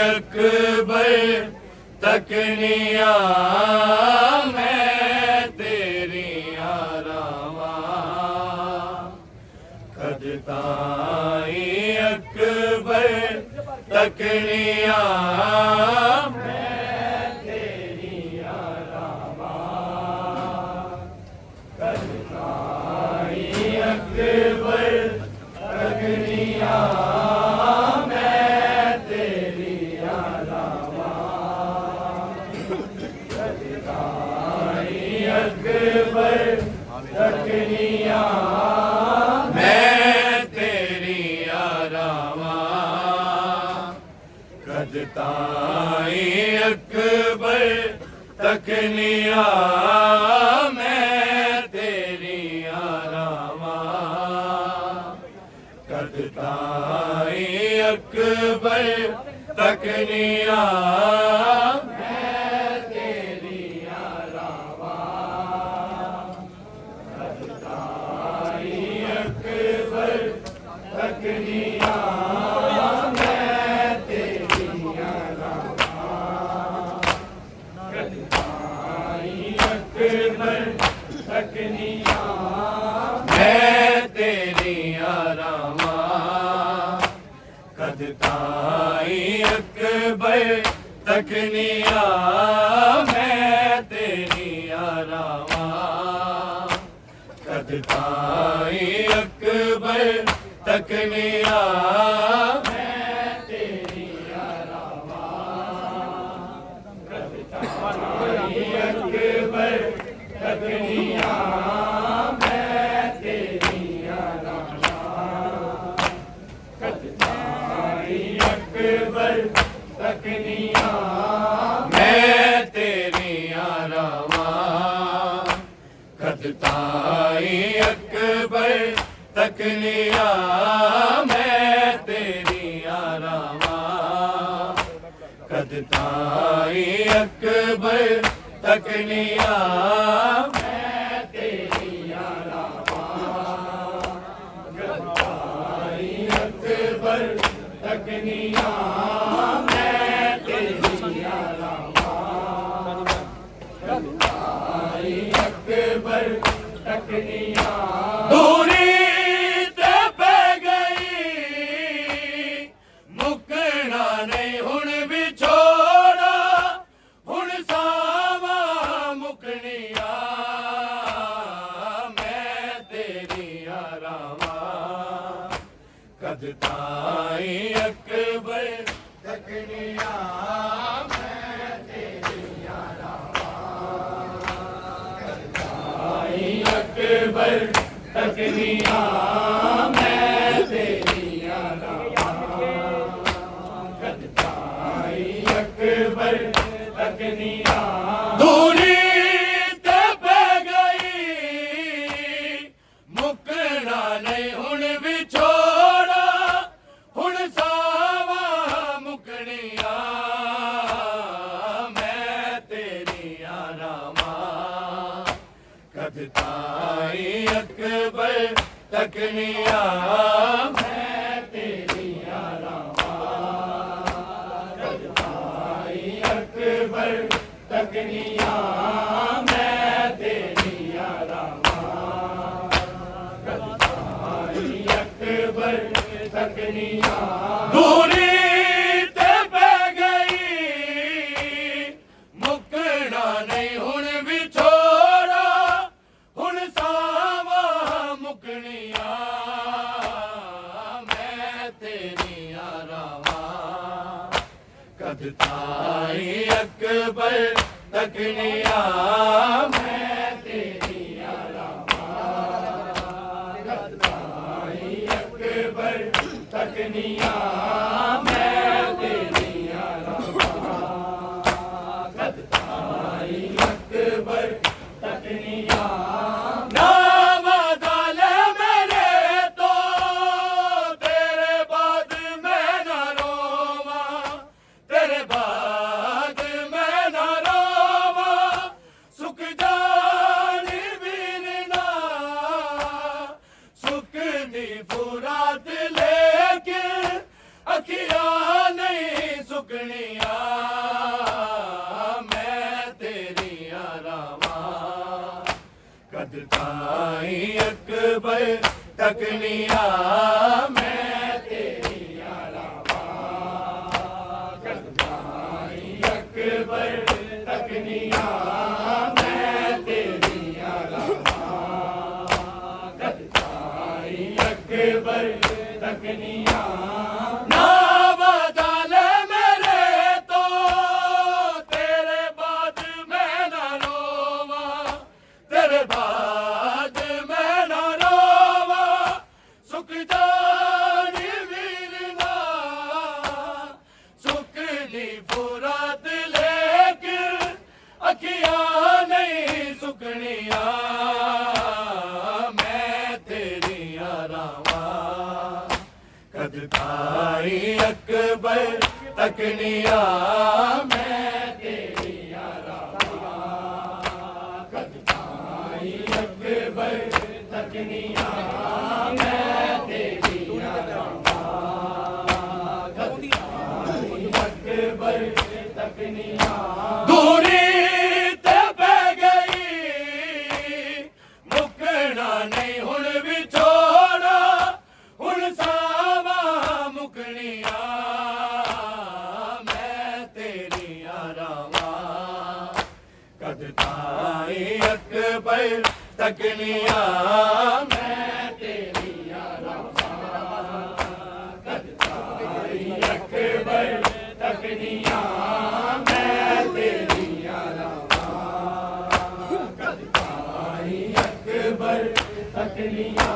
अकबर तकनिया मैं तेरिया रावा कदताई अकबर तकनिया मैं तेरिया रावा कदताई अकबर तकनिया तकनिया मैं तेरी आरावा कदताई अकबर तकनिया मैं तेरी आरावा कदताई अकबर तकनिया तकनिया मैं तेरिया रावा कदताई अकबर तकनिया मैं तेरिया रावा कदताई अकबर तकनिया मैं तेरिया रावा कदताई अकबर तकनिया मैं तेरिया रावा कदताई अकबर तकनिया मैं तेरिया रावा कदताई अकबर तकनिया मैं तेरिया रावा कदताई अकबर तकनिया मैं तेरिया रावा कदताई अकबर तकनिया मैं तेरिया रावा कदताई अकबर तकनिया मैं तेरिया रावा कदताई अकबर तकनिया कदताई अकबर तकनिया मैं तेरिया रावा कदताई अकबर तकनिया मैं तेरिया रावा कदताई अकबर तकनिया दूरी ते पै गई मुकना नहीं हुण विछोड़ा हुण सावा मुकनिया मैं तेरिया रावा कदताई अकबर तकनिया मैं तेरिया रावा कदताई अकबर तकनिया मैं तेरिया रावा कदताई अकबर तकनिया दूरी ते पै गई मुकना नहीं हुण विछोड़ा हुण सावा मुकनिया मैं तेरिया रावा कदताई अकबर तकनिया मैं तेरिया रावा कदताई अकबर तकनिया मैं तेरिया रावा कदताई अकबर तकनिया तेरे बाद ਤਕਨੀਆਂ ਮੈਂ ਤੇਰੀਆਂ ਰਾਵਾਂ ਕਦ ਤਾਈਂ ਅਕਬਰ ਤਕਨੀਆਂ ਮੈਂ ਤੇਰੀਆਂ ਰਾਵਾਂ ਕਦ ਤਾਈਂ ਅਕਬਰ ਤਕਨੀਆਂ ਮੈਂ ਤੇਰੀਆਂ ਰਾਵਾਂ ਕਦ ਤਾਈਂ ਅਕਬਰ ਤਕਨੀਆਂ कद ताईं अकबर तकनिया मैं तेरिया रावां कद ताईं अकबर तकनिया मैं तेरिया रावां कद ताईं अकबर तकनिया दूरी ते पै गई मुकना नहीं हुण विछोड़ा हुण कद ताईं अकबर तकनिया मैं तेरिया रावां कद ताईं अकबर तकनिया मैं तेरिया रावां कद ताईं अकबर तकनिया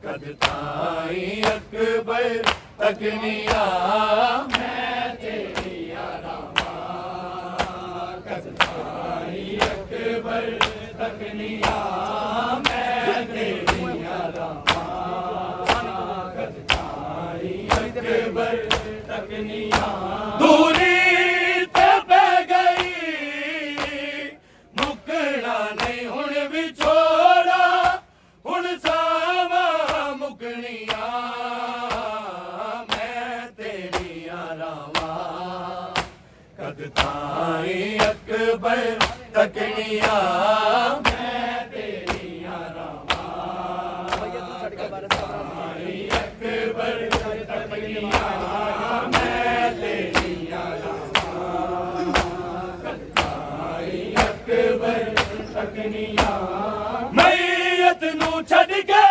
कद ताईं अकबर तकनिया मैं तेरिया रावां कद ताईं अकबर तकनिया मैं तेरिया रावां कद ताईं अकबर तकनिया दूरी ते पै गई मुकना नहीं हुण विछोड़ा हुण मुकनिया मैं तेरिया रावां कद ताईं अकबर तकनिया मैं तेरिया रावां कद ताईं अकबर तकनिया मैं तेरिया रावां कद ताईं अकबर तकनिया मैयत नू छड़ के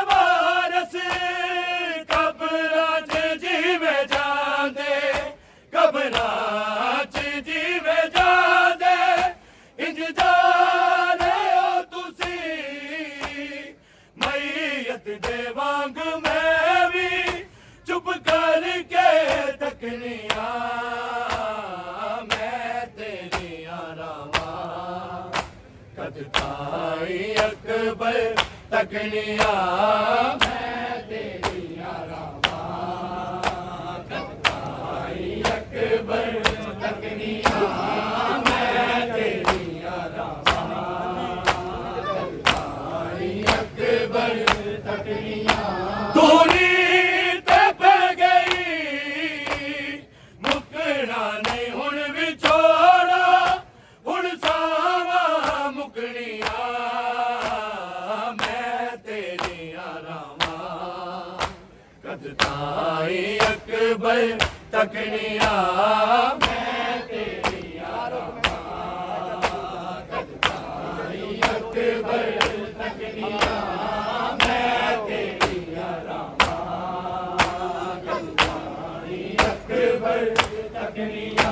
दे वांग मैं भी चुप करके तकनिया मैं तेरिया रावां कद ताईं अकबर तकनिया मैं तेरिया रावां कद ताईं अकबर तकनिया मैं तेरिया रावां कद ताईं अकबर दूरी ते पै गई मुकना नहीं हुण विछोड़ा हुण सावा मुकनिया मैं तेरिया रावां कद ताईं अकबर तकनिया मैं तेरिया रावां कद ताईं अकबर तकनिया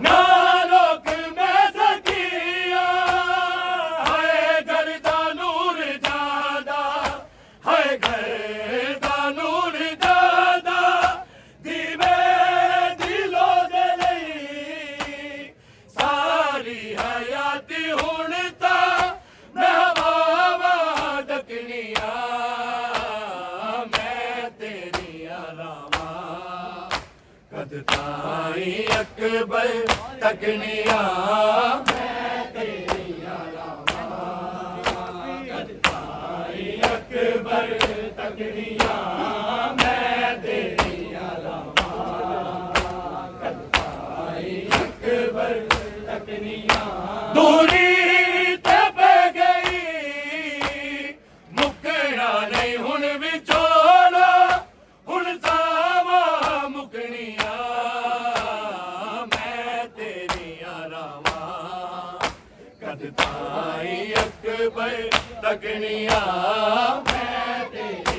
ना रोक मैं सकिया है घर दा नूर जादा है घर दा नूर जादा दीवे दिलो दे ਸਾਰੀ ਹਯਾਤੀ ਹੁਣ ਤਾਂ ਮੈਂ ਹਵਾਵਾਂ ਡਕਣੀਆਂ ਮੈਂ ਤੇਰੀਆਂ ਰਾਵਾਂ ਕਦ ਤਾਈ ਅਕਬਰ ਤਕਣੀਆਂ ਮੈਂ ਤੇਰੀਆਂ ਰਾਵਾਂ ਕਦ ਤਾਈ ਅਕਬਰ ਤਕਣੀਆਂ ਮੈਂ ਤੇਰੀਆਂ ਰਾਵਾਂ ਕਦ ਤਾਈ ਅਕਬਰ ਤਕਣੀਆਂ ਦੂਰੀ ਤੇ ਪੈ ਗਈ ਮੁਕਣਾ ਨਹੀਂ ਹੁਣ ਵਿਚੋਲਾ ਹੁਣ ਸਾਵਾਂ ਮੁਕਣੀਆਂ ਮੈਂ ਤੇਰੀਆਂ ਰਾਵਾਂ ਕਦ ਤਾਈ ਅਕਬਰ ਤਕਣੀਆਂ ਮੈਂ ਤੇਰੀ